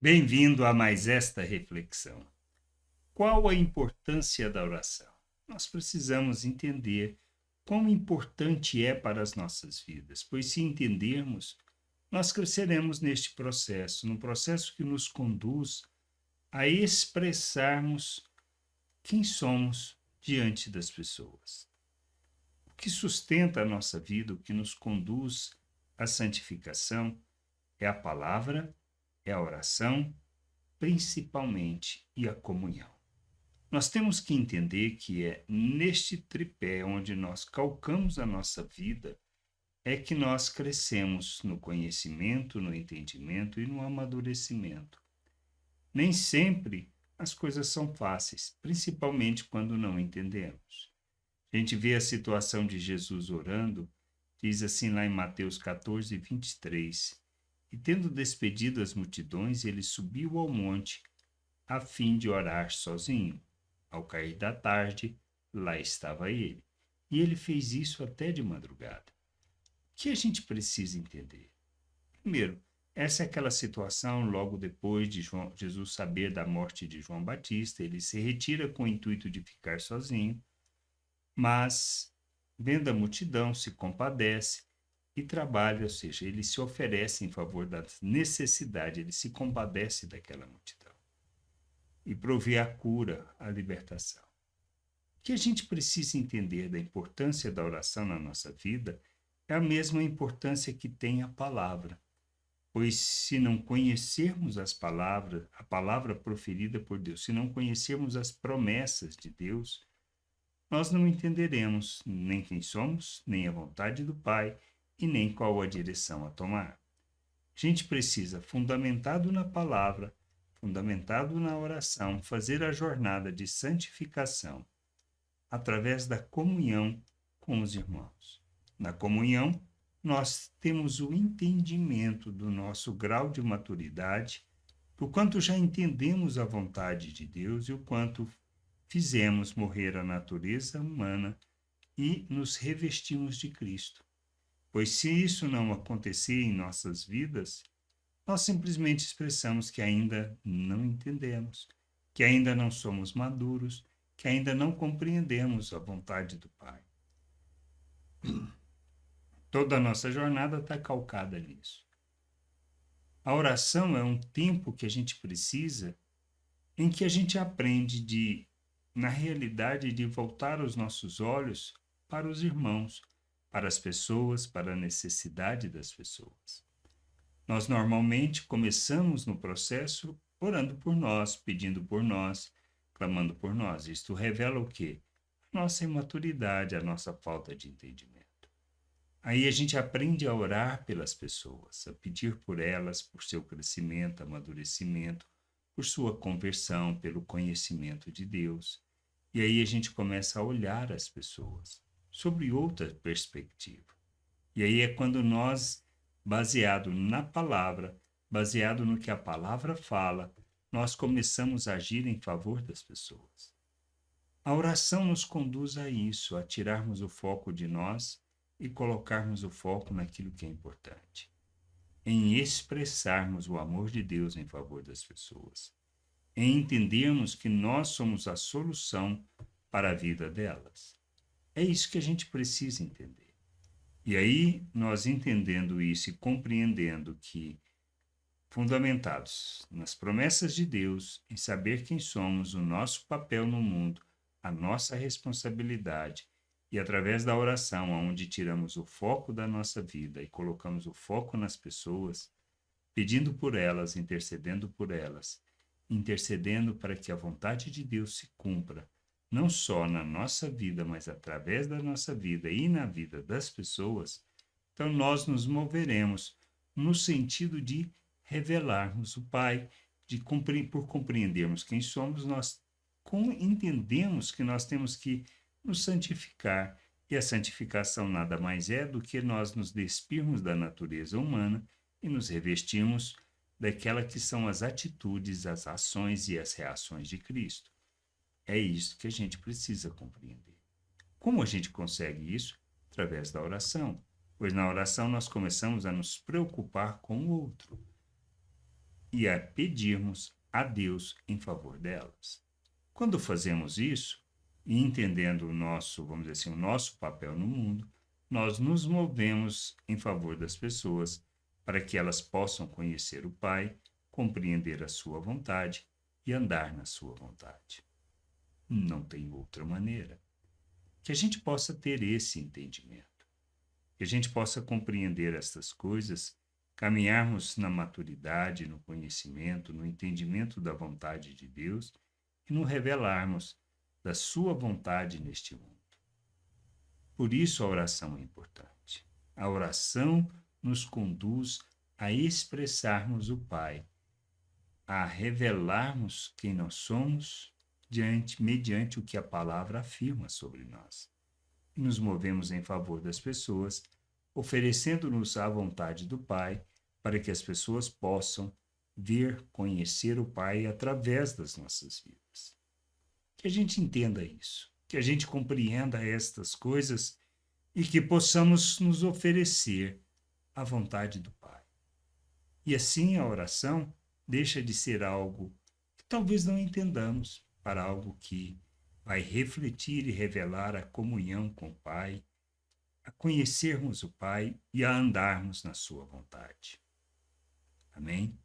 Bem-vindo a mais esta reflexão. Qual a importância da oração? Nós precisamos entender quão importante é para as nossas vidas, pois se entendermos, nós cresceremos neste processo, num processo que nos conduz a expressarmos quem somos diante das pessoas. O que sustenta a nossa vida, o que nos conduz à santificação, é a palavra, é a oração, principalmente, e a comunhão. Nós temos que entender que é neste tripé onde nós calcamos a nossa vida é que nós crescemos no conhecimento, no entendimento e no amadurecimento. Nem sempre as coisas são fáceis, principalmente quando não entendemos. A gente vê a situação de Jesus orando, diz assim lá em Mateus 14, 23, e tendo despedido as multidões, ele subiu ao monte a fim de orar sozinho. Ao cair da tarde, lá estava ele. E ele fez isso até de madrugada. O que a gente precisa entender? Primeiro, essa é aquela situação logo depois de Jesus saber da morte de João Batista. Ele se retira com o intuito de ficar sozinho, mas, vendo a multidão, se compadece e trabalha, ou seja, ele se oferece em favor da necessidade, ele se compadece daquela multidão e provê a cura, a libertação. O que a gente precisa entender da importância da oração na nossa vida é a mesma importância que tem a palavra, pois se não conhecermos as palavras, a palavra proferida por Deus, se não conhecermos as promessas de Deus, nós não entenderemos nem quem somos, nem a vontade do Pai e nem qual a direção a tomar. A gente precisa, fundamentado na palavra, fundamentado na oração, fazer a jornada de santificação através da comunhão com os irmãos. Na comunhão, nós temos o entendimento do nosso grau de maturidade, do quanto já entendemos a vontade de Deus e o quanto fizemos morrer a natureza humana e nos revestimos de Cristo. Pois se isso não acontecer em nossas vidas, nós simplesmente expressamos que ainda não entendemos, que ainda não somos maduros, que ainda não compreendemos a vontade do Pai. Toda a nossa jornada está calcada nisso. A oração é um tempo que a gente precisa em que a gente aprende na realidade, de voltar os nossos olhos para os irmãos, para as pessoas, para a necessidade das pessoas. Nós normalmente começamos no processo orando por nós, pedindo por nós, clamando por nós. Isto revela o quê? A nossa imaturidade, a nossa falta de entendimento. Aí a gente aprende a orar pelas pessoas, a pedir por elas, por seu crescimento, amadurecimento, por sua conversão, pelo conhecimento de Deus. E aí a gente começa a olhar as pessoas sobre outra perspectiva. E aí é quando nós, baseado na palavra, baseado no que a palavra fala, nós começamos a agir em favor das pessoas. A oração nos conduz a isso, a tirarmos o foco de nós e colocarmos o foco naquilo que é importante, em expressarmos o amor de Deus em favor das pessoas, em entendermos que nós somos a solução para a vida delas. É isso que a gente precisa entender. E aí, nós entendendo isso e compreendendo que, fundamentados nas promessas de Deus, em saber quem somos, o nosso papel no mundo, a nossa responsabilidade, e através da oração, onde tiramos o foco da nossa vida e colocamos o foco nas pessoas, pedindo por elas, intercedendo para que a vontade de Deus se cumpra, não só na nossa vida, mas através da nossa vida e na vida das pessoas, então nós nos moveremos no sentido de revelarmos o Pai, por compreendermos quem somos, nós entendemos que nós temos que nos santificar, e a santificação nada mais é do que nós nos despirmos da natureza humana e nos revestirmos daquela que são as atitudes, as ações e as reações de Cristo. É isso que a gente precisa compreender. Como a gente consegue isso? Através da oração. Pois na oração nós começamos a nos preocupar com o outro. e a pedirmos a Deus em favor delas. Quando fazemos isso, e entendendo o nosso, vamos dizer assim, o nosso papel no mundo, nós nos movemos em favor das pessoas para que elas possam conhecer o Pai, compreender a sua vontade e andar na sua vontade. Não tem outra maneira. Que a gente possa ter esse entendimento, que a gente possa compreender estas coisas, caminharmos na maturidade, no conhecimento, no entendimento da vontade de Deus e no revelarmos da sua vontade neste mundo. Por isso a oração é importante. A oração nos conduz a expressarmos o Pai, a revelarmos quem nós somos mediante o que a palavra afirma sobre nós. E nos movemos em favor das pessoas, oferecendo-nos à vontade do Pai, para que as pessoas possam ver, conhecer o Pai através das nossas vidas. Que a gente entenda isso, que a gente compreenda estas coisas e que possamos nos oferecer à vontade do Pai. E assim a oração deixa de ser algo que talvez não entendamos, para algo que vai refletir e revelar a comunhão com o Pai, a conhecermos o Pai e a andarmos na sua vontade. Amém?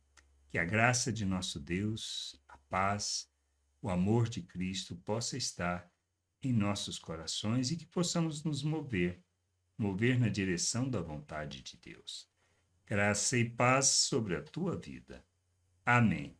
Que a graça de nosso Deus, a paz, o amor de Cristo possa estar em nossos corações e que possamos nos mover na direção da vontade de Deus. Graça e paz sobre a tua vida. Amém.